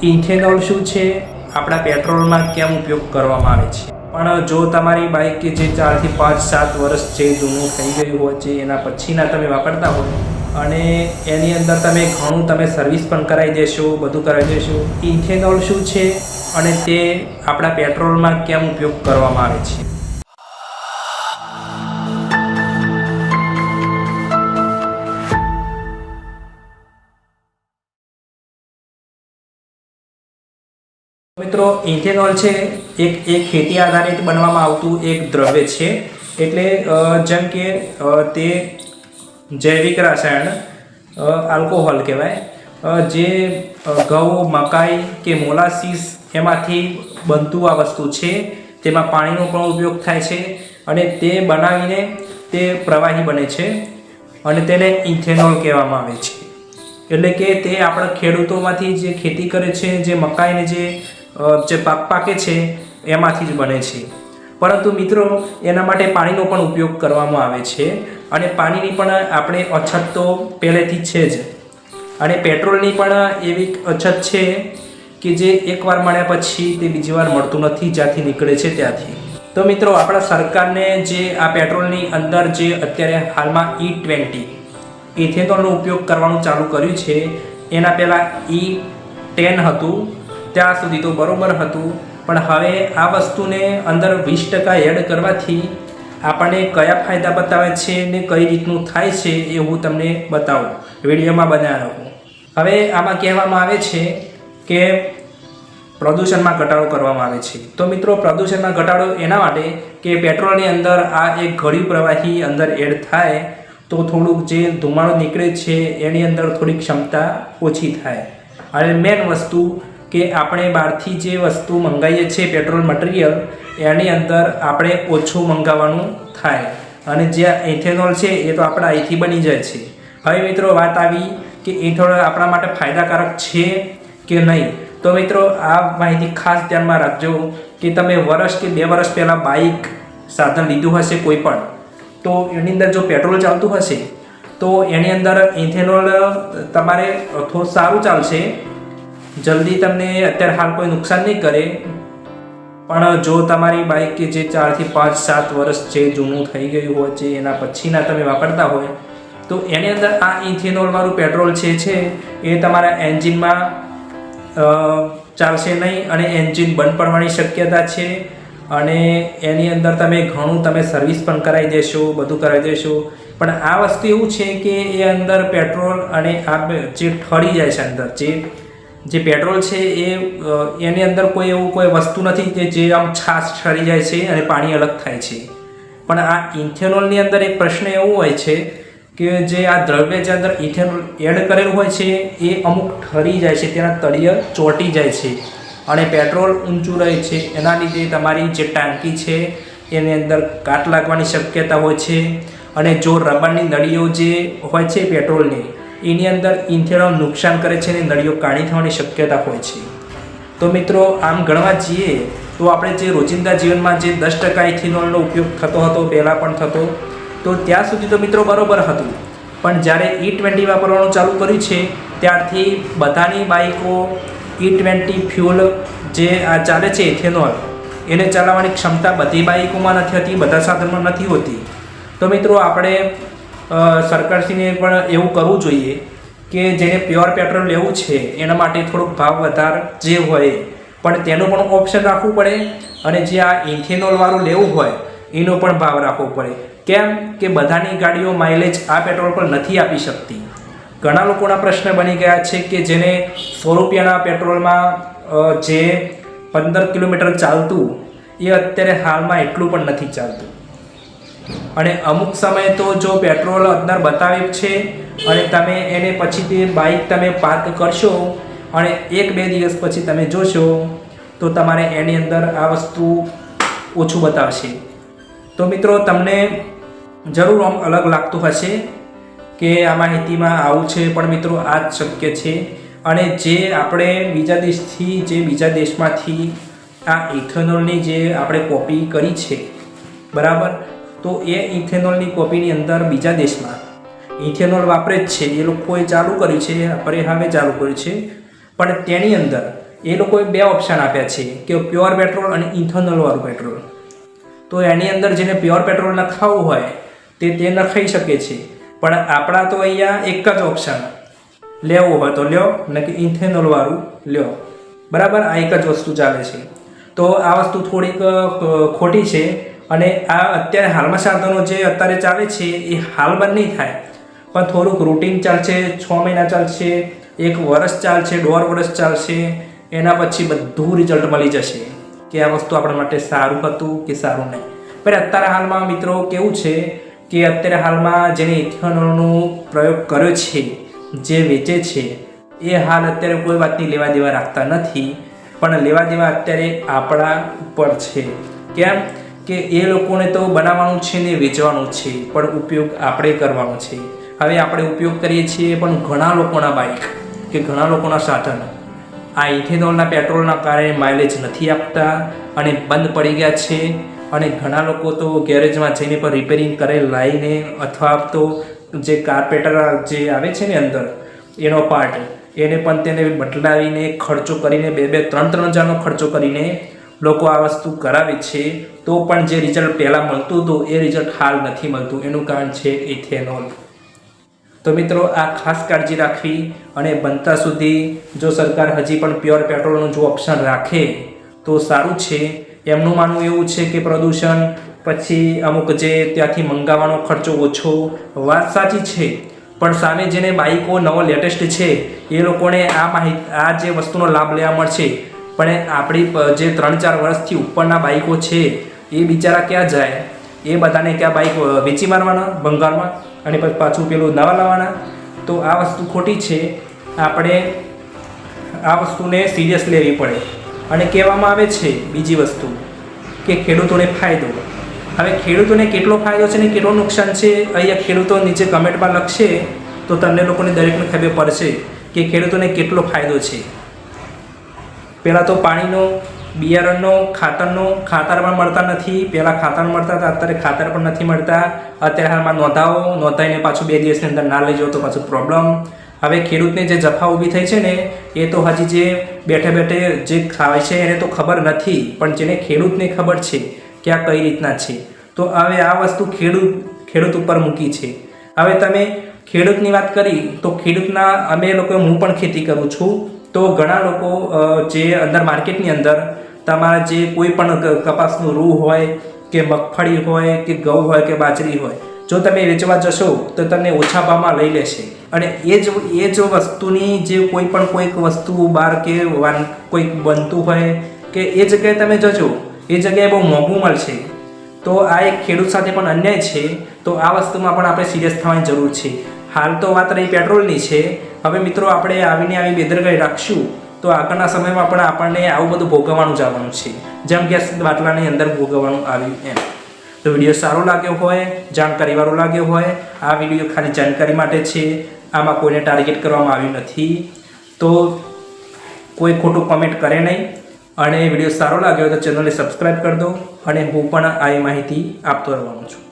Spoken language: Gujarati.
ઇથેનોલ શું છે, આપણા પેટ્રોલમાં કેમ ઉપયોગ કરવામાં આવે છે? પણ જો તમારી બાઇક કે જે 4 થી 5 7 વર્ષ જે જૂનું થઈ ગયું હોય છે એના પછીના તમે વાપરતા હોય અને એની અંદર તમે ઘણું સર્વિસ પણ કરાવી દેશો, બધું કરાવી દેશો. ઇથેનોલ શું છે અને તે આપણા પેટ્રોલમાં કેમ ઉપયોગ કરવામાં આવે છે? મિત્રો, ઇથેનોલ છે એક ખેતી આધારિત બનવામાં આવતું એક દ્રવ્ય છે. એટલે જેમ કે તે જૈવિક રસાયણ આલ્કોહોલ કહેવાય, જે ઘઉં, મકાઈ કે મોલાસીસ એમાંથી બનતું આ વસ્તુ છે. તેમાં પાણીનો પણ ઉપયોગ થાય છે અને તે બનાવીને તે પ્રવાહી બને છે અને તેને ઇથેનોલ કહેવામાં આવે છે. એટલે કે તે આપણા ખેડૂતોમાંથી જે ખેતી કરે છે, જે મકાઈને જે પાક પાકે છે એમાંથી જ બને છે. પરંતુ મિત્રો, એના માટે પાણીનો પણ ઉપયોગ કરવામાં આવે છે અને પાણીની પણ આપણે અછત તો પહેલેથી છે જ. અને પેટ્રોલની પણ એવી અછત છે કે જે એકવાર મળ્યા પછી તે બીજી વાર મળતું નથી, જ્યાંથી નીકળે છે ત્યાંથી. તો મિત્રો, આપણા સરકારને જે આ પેટ્રોલની અંદર જે અત્યારે હાલમાં E20 ઇથેનોલનો ઉપયોગ કરવાનું ચાલુ કર્યું છે, એના પહેલાં E10 હતું. ત્યાં સુધી તો બરાબર હતું, પણ હવે આ વસ્તુને અંદર 20% એડ કરવાથી આપણને કયા ફાયદા બતાવે છે ને કઈ રીતનું થાય છે એ હું તમને બતાવું, વિડીયોમાં બનાવી રાખું. હવે આમાં કહેવામાં આવે છે કે પ્રદૂષણમાં ઘટાડો કરવામાં આવે છે. તો મિત્રો, પ્રદૂષણમાં ઘટાડો એના માટે કે પેટ્રોલની અંદર આ એક ઘડ્યું પ્રવાહી અંદર એડ થાય તો થોડુંક જે ધુમાડો નીકળે છે એની અંદર થોડી ક્ષમતા ઓછી થાય. અને મેન વસ્તુ કે આપણે બહારથી જે વસ્તુ મંગાવીએ છીએ પેટ્રોલ મટીરિયલ, એની અંદર આપણે ઓછું મંગાવવાનું થાય અને જે ઇથેનોલ છે એ તો આપણા અહીંથી બની જાય છે. હવે મિત્રો, વાત આવી કે ઇથેનોલ આપણા માટે ફાયદાકારક છે કે નહીં. તો મિત્રો, આ માહિતી ખાસ ધ્યાનમાં રાખજો કે તમે વર્ષ કે 2 વર્ષ પહેલાં બાઇક સાધન લીધું હશે કોઈ પણ, તો એની અંદર જો પેટ્રોલ ચાલતું હશે તો એની અંદર ઇથેનોલ તમારે થોડું સારું ચાલશે, જલ્દી તમને અત્યારે હાલ કોઈ નુકસાન નહીં કરે. પણ જો તમારી બાઇક કે જે 4 થી 5 7 વર્ષ જે જૂનું થઈ ગયું હોય છે એના પછીના તમે વાપરતા હોય તો એની અંદર આ ઇથેનોલવાળું પેટ્રોલ છે એ તમારા એન્જિનમાં ચાલશે નહીં અને એન્જિન બંધ પડવાની શક્યતા છે. અને એની અંદર તમે ઘણું સર્વિસ પણ કરાવી દેશો, બધું કરાવી દેશો. પણ આ વસ્તુ એવું છે કે એ અંદર પેટ્રોલ અને આ જે ઠરી જાય છે અંદર જે પેટ્રોલ છે એની અંદર કોઈ વસ્તુ નથી કે જે આમ છાશ ઠરી જાય છે અને પાણી અલગ થાય છે. પણ આ ઇથેનોલની અંદર એક પ્રશ્ન એવો હોય છે કે જે આ દ્રવ્ય જે અંદર ઇથેનોલ એડ કરેલું હોય છે એ અમુક ઠરી જાય છે, તેના તળિયે ચોંટી જાય છે અને પેટ્રોલ ઊંચું રહે છે. એના લીધે તમારી જે ટાંકી છે એની અંદર કાટ લાગવાની શક્યતા હોય છે. અને જો રબરની નળીઓ જે હોય છે પેટ્રોલની, એની અંદર ઇથેનોલ નુકસાન કરે છે અને નળીઓ કાળી થવાની શક્યતા હોય છે. તો મિત્રો, આમ ગણવા જઈએ તો આપણે જે રોજિંદા જીવનમાં જે 10% ઇથેનોલનો ઉપયોગ થતો હતો, પહેલાં પણ થતો, તો ત્યાં સુધી તો મિત્રો બરાબર હતું. પણ જ્યારે E20 વાપરવાનું ચાલુ કર્યું છે ત્યારથી બધાની બાઇકો E20 ફ્યુલ જે આ ચાલે છે ઇથેનોલ, એને ચલાવવાની ક્ષમતા બધી બાઇકોમાં નથી હોતી, બધા સાધનમાં નથી હોતી. તો મિત્રો, આપણે સરકારશ્રીને પણ એવું કરવું જોઈએ કે જેને પ્યોર પેટ્રોલ લેવું છે એના માટે થોડોક ભાવ વધારે જે હોય પણ તેનું પણ ઓપ્શન રાખવું પડે અને જે આ ઇથેનોલવાળું લેવું હોય એનો પણ ભાવ રાખવો પડે. કેમ કે બધાની ગાડીઓ માઇલેજ આ પેટ્રોલ પર નથી આપી શકતી. ઘણા લોકોના પ્રશ્ન બની ગયા છે કે જેને 100 રૂપિયાના પેટ્રોલમાં જે 15 કિલોમીટર ચાલતું એ અત્યારે હાલમાં એટલું પણ નથી ચાલતું. અને અમુક સમયે તો જો પેટ્રોલ અંદર બતાવે છે અને તમે એને પછી તે બાઇક તમે પાર્ક કરશો અને 1-2 દિવસ પછી તમે જોશો તો તમારે એની અંદર આ વસ્તુ ઓછું બતાવશે. તો મિત્રો, તમને જરૂર આમ અલગ લાગતું હશે કે આ માહિતીમાં આવું છે, પણ મિત્રો આ જ શક્ય છે. અને જે આપણે બીજા દેશમાંથી આ ઇથેનોલની જે આપણે કોપી કરી છે બરાબર, તો એ ઇથેનોલની કોપીની અંદર બીજા દેશમાં ઇથેનોલ વાપરે જ છે, એ લોકોએ ચાલુ કર્યું છે, હવે ચાલુ કર્યું છે. પણ તેની અંદર એ લોકોએ 2 ઓપ્શન આપ્યા છે કે પ્યોર પેટ્રોલ અને ઇથેનોલવાળું પેટ્રોલ. તો એની અંદર જેને પ્યોર પેટ્રોલ નખાવવું હોય તે નખાઈ શકે છે. પણ આપણા તો અહીંયા એક જ ઓપ્શન, લેવું હોય તો લ્યો, ને કે ઇથેનોલવાળું લ્યો. બરાબર, આ એક જ વસ્તુ ચાલે છે. તો આ વસ્તુ થોડીક ખોટી છે. અને આ અત્યારે હાલમાં સાધનો જે અત્યારે ચાલે છે એ હાલ બંધ નહીં થાય, પણ થોડુંક રૂટીન ચાલશે, 6 મહિના ચાલશે, 1 વર્ષ ચાલશે, 1.5 વર્ષ ચાલશે, એના પછી બધું રિઝલ્ટ મળી જશે કે આ વસ્તુ આપણા માટે સારું હતું કે સારું નહીં. પણ અત્યારે હાલમાં મિત્રો કેવું છે કે અત્યારે હાલમાં જેને ઇથેનોલનો પ્રયોગ કર્યો છે, જે વેચે છે, એ હાલ અત્યારે કોઈ વાતની લેવા દેવા રાખતા નથી. પણ લેવા દેવા અત્યારે આપણા ઉપર છે. કેમ કે એ લોકોને તો બનાવવાનું છે ને વેચવાનું છે, પણ ઉપયોગ આપણે કરવાનો છે. હવે આપણે ઉપયોગ કરીએ છીએ, પણ ઘણા લોકોના બાઇક કે ઘણા લોકોના સાધન આ ઇથેનોલના પેટ્રોલના કારણે માઇલેજ નથી આપતા અને બંધ પડી ગયા છે. અને ઘણા લોકો તો ગેરેજમાં જઈને પણ રિપેરિંગ કરે લાવીને, અથવા તો જે કાર્પેટર જે આવે છે ને અંદર એનો પાર્ટ, એને પણ તેને બદલાવીને ખર્ચો કરીને 2-3 હજારનો ખર્ચો કરીને લોકો આ વસ્તુ કરાવે છે. તો પણ જે રિઝલ્ટ પહેલાં મળતું હતું એ રિઝલ્ટ હાલ નથી મળતું. એનું કારણ છે ઇથેનોલ. તો મિત્રો આ ખાસ કાળજી રાખવી. અને બનતા સુધી જો સરકાર હજી પણ પ્યોર પેટ્રોલનું જો ઓપ્શન રાખે તો સારું છે. એમનું માનવું એવું છે કે પ્રદૂષણ, પછી અમુક જે ત્યાંથી મંગાવવાનો ખર્ચો ઓછો, વાત સાચી છે. પણ સામે જેને બાઇકો નવો લેટેસ્ટ છે એ લોકોને આ જે વસ્તુનો લાભ લેવા મળશે. પણ આપણી જે 3-4 વર્ષથી ઉપરના બાઇકો છે એ બિચારા ક્યાં જાય? એ બધાને ક્યાં બાઇક વેચી મારવાના બંગાળમાં અને પછી પાછું પેલું નવા લાવવાના? તો આ વસ્તુ ખોટી છે. આપણે આ વસ્તુને સિરિયસ લેવી પડે. અને કહેવામાં આવે છે બીજી વસ્તુ કે ખેડૂતોને ફાયદો. હવે ખેડૂતોને કેટલો ફાયદો છે ને કેટલું નુકસાન છે, અહીંયા ખેડૂતો નીચે કમેન્ટમાં લખશે તો તમને લોકોને દરેકને ખબર પડશે કે ખેડૂતોને કેટલો ફાયદો છે. પહેલાં તો પાણીનો, બિયારણનો, ખાતર પણ મળતા નથી. પહેલાં ખાતર મળતા હતા, અત્યારે ખાતર પણ નથી મળતા. અત્યારે હાલમાં નોંધાઈને પાછું 2 દિવસની અંદર ના લઈ જાઓ તો પાછું પ્રોબ્લેમ. હવે ખેડૂતને જે જફા ઊભી થઈ છે ને એ તો હજી જે બેઠે જે ખાય છે એને તો ખબર નથી, પણ જેને ખેડૂતને ખબર છે કે આ કઈ રીતના છે. તો હવે આ વસ્તુ ખેડૂત ઉપર મૂકી છે. હવે તમે ખેડૂતની વાત કરી તો ખેડૂતના અમે લોકો, હું પણ ખેતી કરું છું. તો ઘણા લોકો જે અંદર માર્કેટની અંદર તમારા જે કોઈ પણ કપાસનું રૂ હોય કે મગફળી હોય કે ઘઉં હોય કે બાજરી હોય, જો તમે વેચવા જશો તો તમને ઓછા ભાવમાં લઈ લેશે. અને એ જ વસ્તુની જે કોઈક વસ્તુ બહાર કે કોઈક બનતું હોય કે એ જગ્યાએ તમે જજો, એ જગ્યાએ બહુ મોંઘું મળશે. તો આ એક ખેડૂત સાથે પણ અન્યાય છે. તો આ વસ્તુમાં પણ આપણે સિરિયસ થવાની જરૂર છે. હાલ તો વાત રહી પેટ્રોલની છે. હવે મિત્રો આપણે આવી બેદરકારી રાખશું તો આગળના સમયમાં પણ આપણને આવું બધું ભોગવવાનું જ આવવાનું છે, જેમ ગેસ બાટલાની અંદર ભોગવવાનું આવ્યું એમ. તો વિડીયો સારો લાગ્યો હોય, જાણકારીવાળો લાગ્યો હોય, આ વિડીયો ખાલી જાણકારી માટે છે. આમાં કોઈને ટાર્ગેટ કરવામાં આવ્યું નથી. તો કોઈ ખોટું કમેન્ટ કરે નહીં. અને વિડીયો સારો લાગ્યો તો ચેનલને સબસ્ક્રાઈબ કરી દો. અને હું પણ આ માહિતી આપતો રહેવાનો છું.